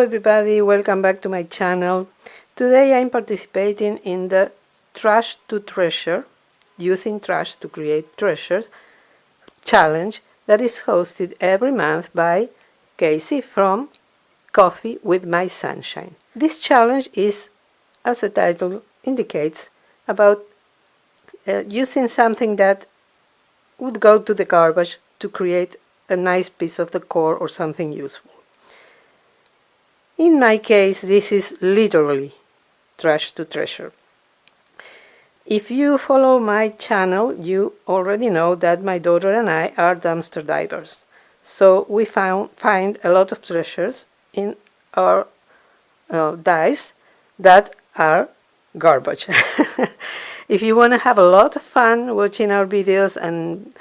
everybody, welcome back to my channel. Today I'm participating in the Trash to Treasure, using trash to create treasures challenge that is hosted every month by Casey from Coffee with My Sunshine. This challenge is, as the title indicates, about using something that would go to the garbage to create a nice piece of decor or something useful. In my case, this is literally trash to treasure. If you follow my channel, you already know that my daughter and I are dumpster divers. So we find a lot of treasures in our dives that are garbage. If you want to have a lot of fun watching our videos and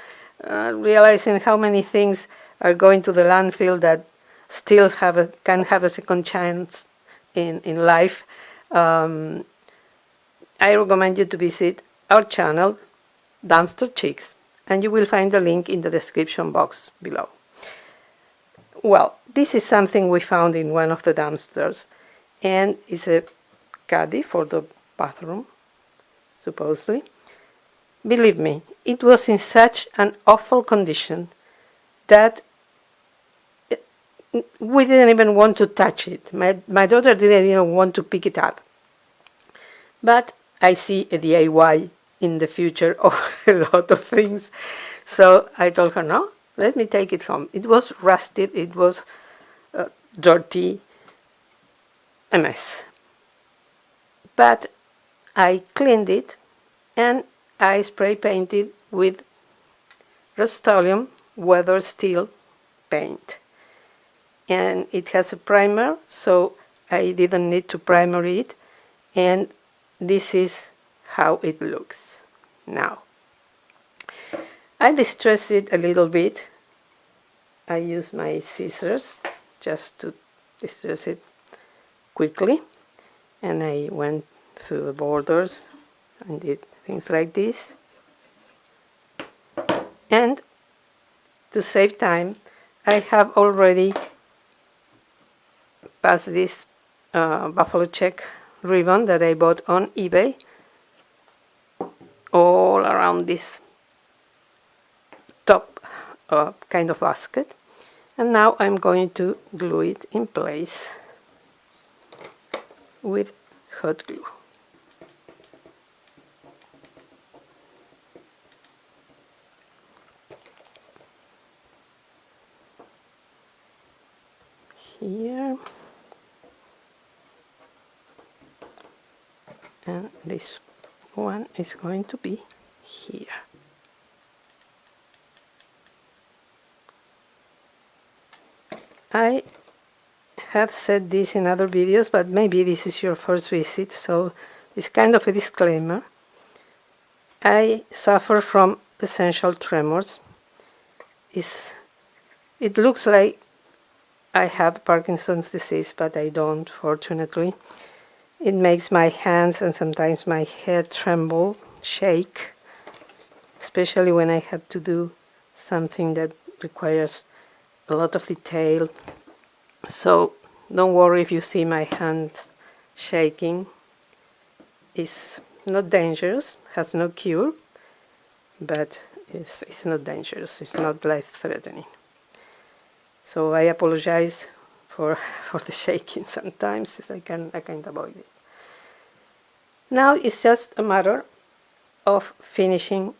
realizing how many things are going to the landfill that still can have a second chance in life, I recommend you to visit our channel, Dumpster Chicks, and you will find the link in the description box below. Well, this is something we found in one of the dumpsters, and it's a caddy for the bathroom, supposedly. Believe me, it was in such an awful condition that we didn't even want to touch it. My daughter didn't even want to pick it up. But I see a DIY in the future of a lot of things. So I told her, no, let me take it home. It was rusted, it was dirty, a mess. But I cleaned it and I spray painted with Rust-Oleum weather steel paint. And it has a primer, so I didn't need to primer it, and this is how it looks now. I distressed it a little bit. I used my scissors just to distress it quickly, and I went through the borders and did things like this. And to save time, I have already passed this buffalo check ribbon that I bought on eBay all around this top kind of basket, and now I'm going to glue it in place with hot glue. Here, and this one is going to be here. I have said this in other videos, but maybe this is your first visit, so it's kind of a disclaimer. I suffer from essential tremors. It looks like I have Parkinson's disease, but I don't, fortunately. It makes my hands and sometimes my head tremble, shake, especially when I have to do something that requires a lot of detail. So don't worry if you see my hands shaking. It's not dangerous, has no cure, but it's not dangerous, it's not life-threatening. So I apologize for the shaking sometimes, I can't avoid it. Now it's just a matter of finishing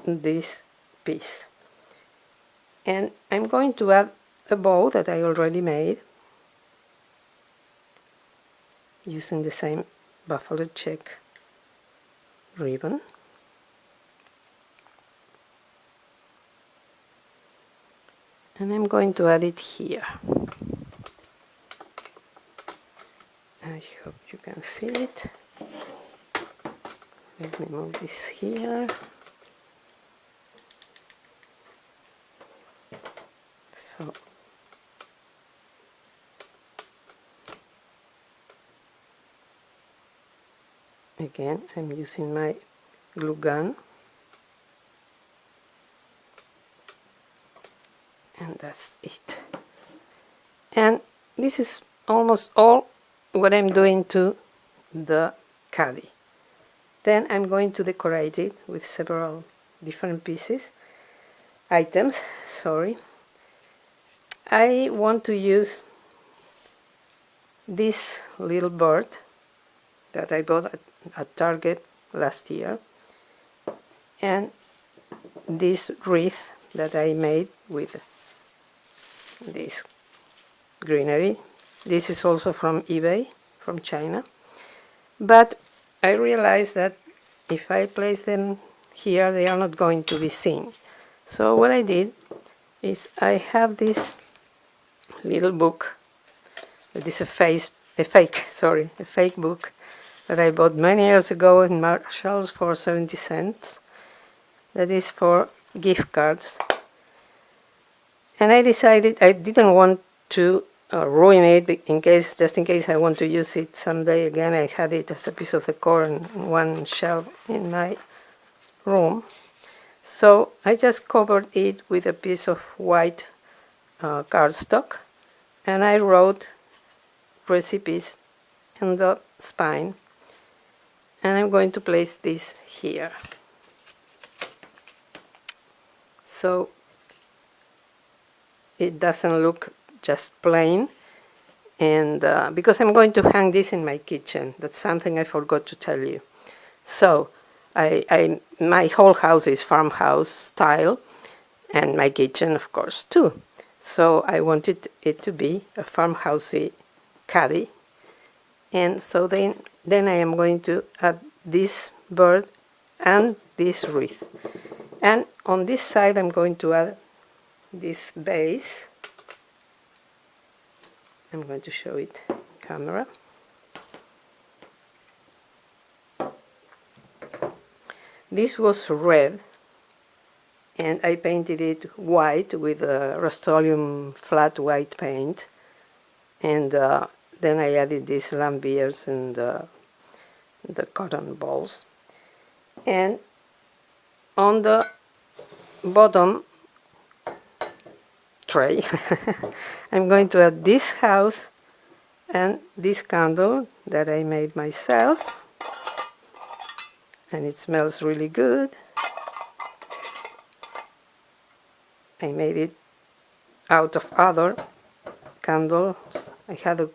this piece. And I'm going to add a bow that I already made using the same buffalo check ribbon. And I'm going to add it here. I hope you can see it. Let me move this here. So again, I'm using my glue gun, and that's it. And this is almost all what I'm doing to the caddy. Then I'm going to decorate it with several different items. I want to use this little bird that I bought at Target last year, and this wreath that I made with this greenery. This is also from eBay, from China, but I realized that if I place them here they are not going to be seen. So what I did is I have this little book that is a fake book that I bought many years ago in Marshall's for 70 cents. That is for gift cards. And I decided I didn't want to ruin it just in case I want to use it someday again. I had it as a piece of decor on one shelf in my room. So I just covered it with a piece of white cardstock, and I wrote recipes in the spine, and I'm going to place this here. So it doesn't look just plain, and because I'm going to hang this in my kitchen. That's something I forgot to tell you. So my whole house is farmhouse style, and my kitchen of course too. So I wanted it to be a farmhousey caddy, and so then I am going to add this bird and this wreath, and on this side I'm going to add this base. I'm going to show it on camera. This was red, and I painted it white with Rust-Oleum flat white paint, and then I added these lamp ears and the cotton balls. And on the bottom tray I'm going to add this house and this candle that I made myself, and it smells really good. I made it out of other candles. I had a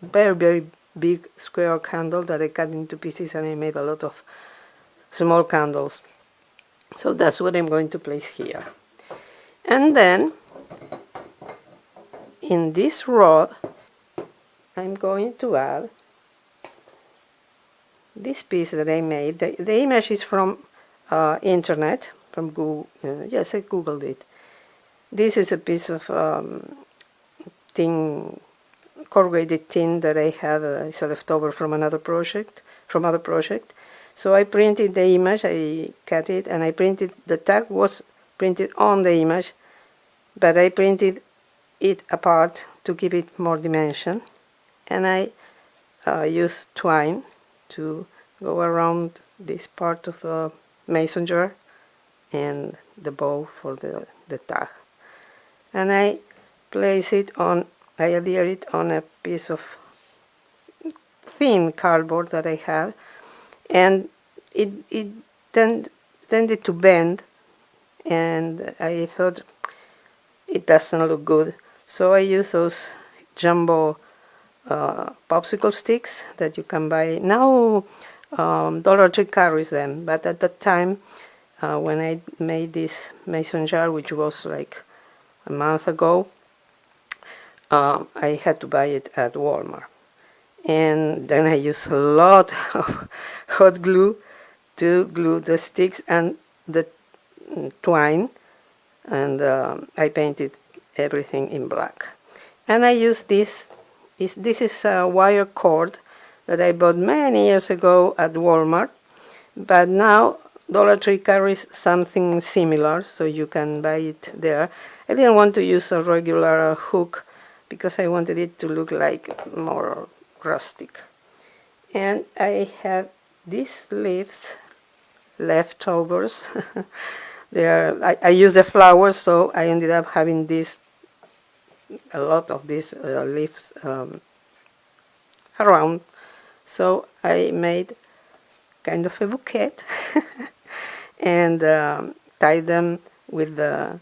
very big square candle that I cut into pieces, and I made a lot of small candles. So that's what I'm going to place here. And then in this rod I'm going to add this piece that I made. The image is from internet, from Google. Yes, I googled it. This is a piece of corrugated tin that I had. It's a leftover from other project. So I printed the image, I cut it, and I printed, the tag was printed on the image, but I printed it apart to give it more dimension, and I used twine to go around this part of the mason jar and the bow for the tag. And I place it on, I adhere it on a piece of thin cardboard that I had, and it tended to bend, and I thought it doesn't look good. So I use those jumbo popsicle sticks that you can buy now. Dollar Tree carries them, but at that time when I made this mason jar, which was like a month ago, I had to buy it at Walmart. And then I used a lot of hot glue to glue the sticks and the twine, and I painted everything in black. And I used this is a wire cord that I bought many years ago at Walmart, but now Dollar Tree carries something similar, so you can buy it there. I didn't want to use a regular hook because I wanted it to look like more rustic. And I had these leaves, leftovers. I used the flowers, so I ended up having a lot of these leaves around. So I made kind of a bouquet and tied them with a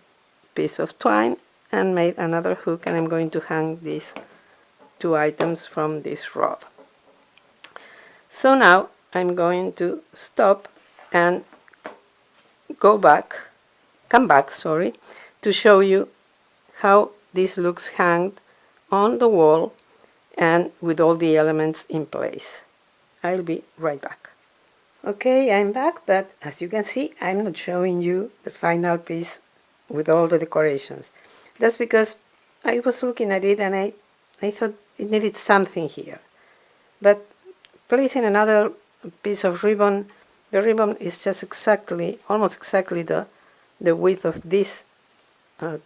piece of twine and made another hook, and I'm going to hang these two items from this rod. So now I'm going to stop and come back, to show you how this looks hanged on the wall and with all the elements in place. I'll be right back. Okay, I'm back, but as you can see, I'm not showing you the final piece with all the decorations. That's because I was looking at it and I thought it needed something here. But placing another piece of ribbon, the ribbon is just exactly, almost exactly the width of this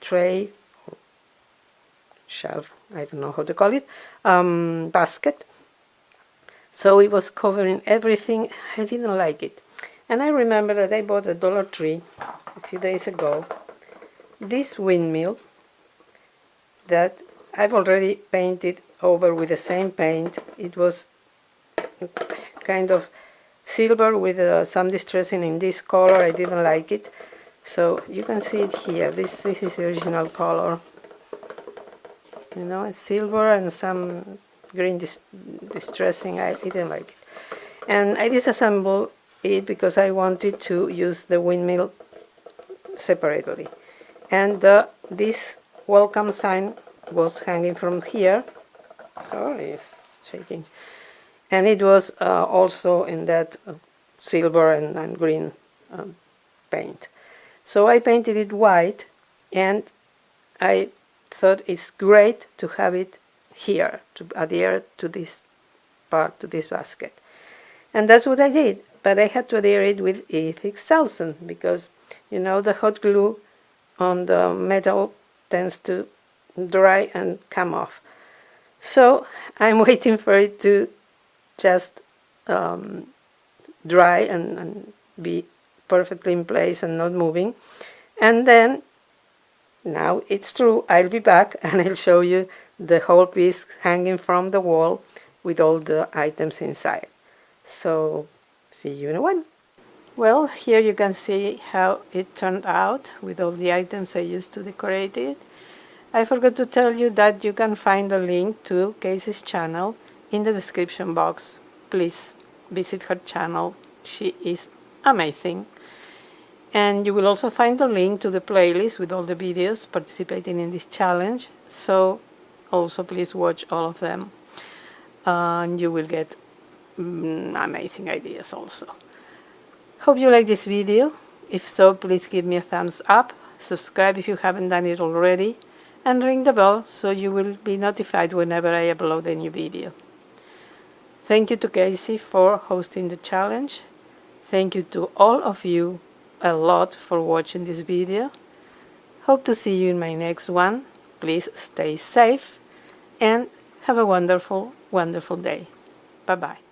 tray, or shelf, I don't know how to call it, basket. So it was covering everything. I didn't like it. And I remember that I bought at Dollar Tree a few days ago this windmill that I've already painted over with the same paint. It was kind of silver with some distressing in this color. I didn't like it. So you can see it here. This is the original color. You know, it's silver and some green distressing. I didn't like it. And I disassembled it because I wanted to use the windmill separately. And this welcome sign was hanging from here. Sorry, it's shaking. And it was also in that silver and green paint. So I painted it white, and I thought it's great to have it here, to adhere to this part, to this basket. And that's what I did, but I had to adhere it with E6000 because, you know, the hot glue on the metal tends to dry and come off. So I'm waiting for it to just dry and be perfectly in place and not moving. And then, now it's true, I'll be back and I'll show you the whole piece hanging from the wall with all the items inside. So, see you in a while. Well, here you can see how it turned out with all the items I used to decorate it. I forgot to tell you that you can find a link to Casey's channel in the description box. Please visit her channel. She is amazing. And you will also find the link to the playlist with all the videos participating in this challenge. So also please watch all of them. And you will get amazing ideas also. Hope you like this video. If so, please give me a thumbs up. Subscribe if you haven't done it already. And ring the bell so you will be notified whenever I upload a new video. Thank you to Casey for hosting the challenge. Thank you to all of you a lot for watching this video. Hope to see you in my next one. Please stay safe and have a wonderful, wonderful day. Bye-bye.